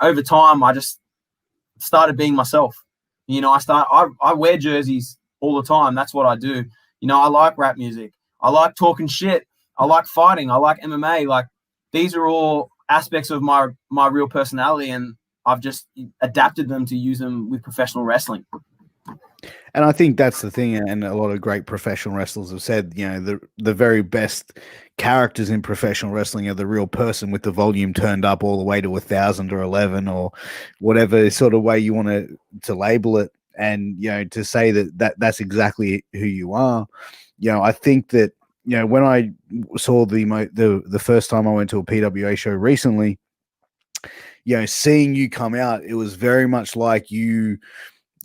over time, I just started being myself. You know, I wear jerseys all the time. That's what I do. You know, I like rap music. I like talking shit. I like fighting. I like MMA. Like, these are all aspects of my real personality, and I've just adapted them to use them with professional wrestling. And I think that's the thing, and a lot of great professional wrestlers have said, you know, the very best characters in professional wrestling are the real person with the volume turned up all the way to 1,000 or 11 or whatever sort of way you want to label it. And, you know, to say that's exactly who you are, you know, I think that, you know, when I saw the first time I went to a PWA show recently, you know, seeing you come out, it was very much like you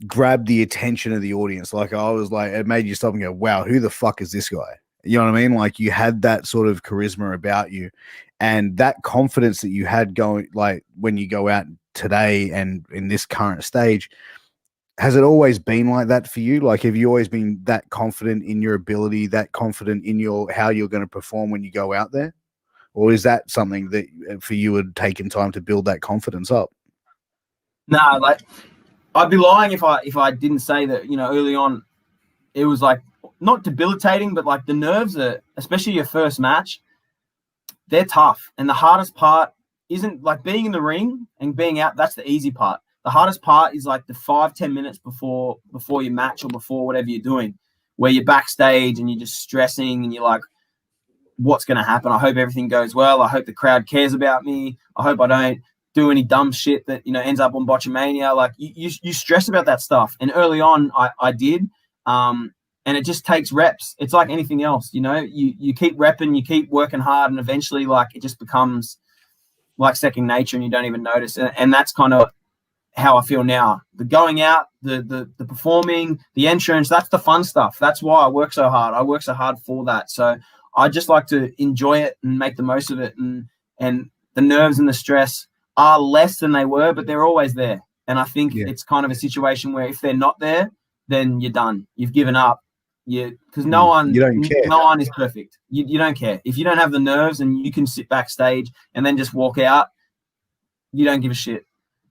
grabbed the attention of the audience. Like, I was like, it made you stop and go, wow, who the fuck is this guy? You know what I mean? Like, you had that sort of charisma about you, and that confidence that you had going, like, when you go out today and in this current stage. Has it always been like that for you? Like, have you always been that confident in your ability, that confident in how you're going to perform when you go out there? Or is that something that for you had taken time to build that confidence up? No, like, I'd be lying if I didn't say that, you know, early on, it was like not debilitating, but like the nerves are, especially your first match, they're tough. And the hardest part isn't like being in the ring and being out. That's the easy part. The hardest part is like the 5-10 minutes before your match or before whatever you're doing, where you're backstage and you're just stressing and you're like, what's going to happen? I hope everything goes well. I hope the crowd cares about me. I hope I don't do any dumb shit that, you know, ends up on Botchamania. Like, you stress about that stuff. And early on I did. And it just takes reps. It's like anything else, you know, you keep repping, you keep working hard, and eventually, like, it just becomes like second nature and you don't even notice. And that's kind of how I feel now. The going out, the performing, the entrance, that's the fun stuff. That's why I work so hard. I work so hard for that. So I just like to enjoy it and make the most of it. And the nerves and the stress are less than they were, but they're always there. And I think it's kind of a situation where if they're not there, then you're done. You've given up. Because no one is perfect. You don't care. If you don't have the nerves and you can sit backstage and then just walk out, you don't give a shit.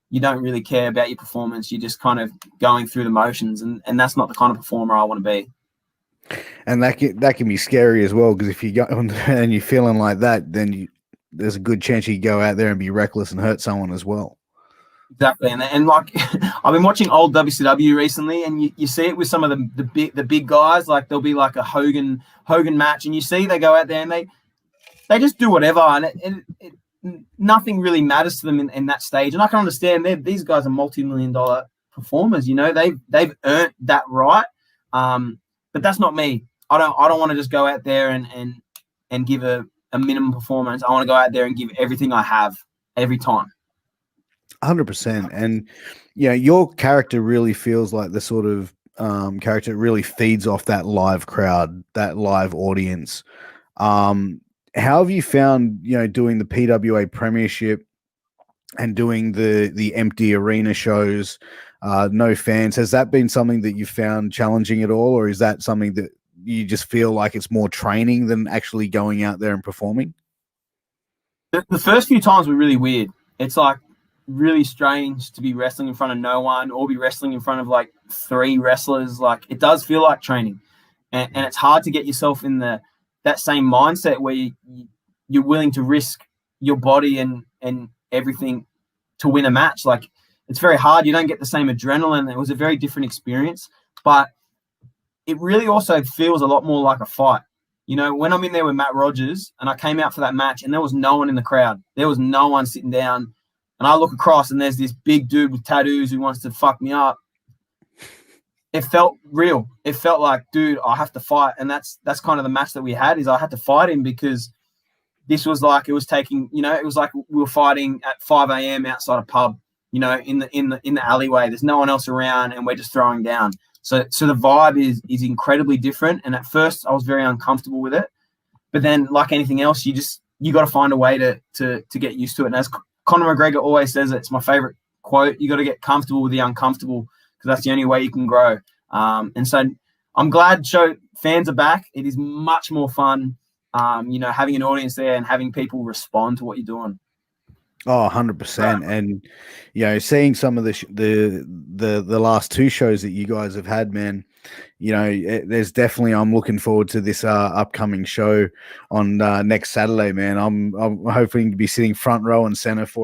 You don't really care about your performance. You're just kind of going through the motions, and that's not the kind of performer I want to be. And that can be scary as well, because if you go and you're feeling like that, then there's a good chance you go out there and be reckless and hurt someone as well. Exactly, and like I've been watching old WCW recently, and you see it with some of the big guys. Like, there'll be like a Hogan match, and you see they go out there and they just do whatever, and nothing really matters to them in that stage. And I can understand these guys are multi-million-dollar performers. You know, they've earned that right. But that's not me. I don't want to just go out there and give a minimum performance. I want to go out there and give everything I have every time. 100%. And, you know, your character really feels like the sort of character that really feeds off that live crowd, that live audience. How have you found, you know, doing the PWA Premiership and doing the empty arena shows, no fans? Has that been something that you found challenging at all, or is that something that you just feel like it's more training than actually going out there and performing? The first few times were really weird. It's like really strange to be wrestling in front of no one or be wrestling in front of like 3 wrestlers. Like, it does feel like training, and it's hard to get yourself in that same mindset where you're willing to risk your body and everything to win a match. Like, it's very hard. You don't get the same adrenaline. It was a very different experience, but it really also feels a lot more like a fight. You know, when I'm in there with Matt Rogers and I came out for that match and there was no one in the crowd, there was no one sitting down, and I look across and there's this big dude with tattoos who wants to fuck me up. It felt real. It felt like, dude, I have to fight. And that's kind of the match that we had, is I had to fight him, because this was like, it was taking, you know, it was like we were fighting at 5 a.m. outside a pub, you know, in the alleyway. There's no one else around and we're just throwing down. So the vibe is incredibly different. And at first I was very uncomfortable with it, but then, like anything else, you got to find a way to get used to it. And as Conor McGregor always says, it's my favorite quote, you got to get comfortable with the uncomfortable, because that's the only way you can grow. And so I'm glad fans are back. It is much more fun, you know, having an audience there and having people respond to what you're doing. Oh, 100%. And, you know, seeing some of the last two shows that you guys have had, man, you know, there's definitely, I'm looking forward to this upcoming show on next Saturday, man. I'm hoping to be sitting front row and center for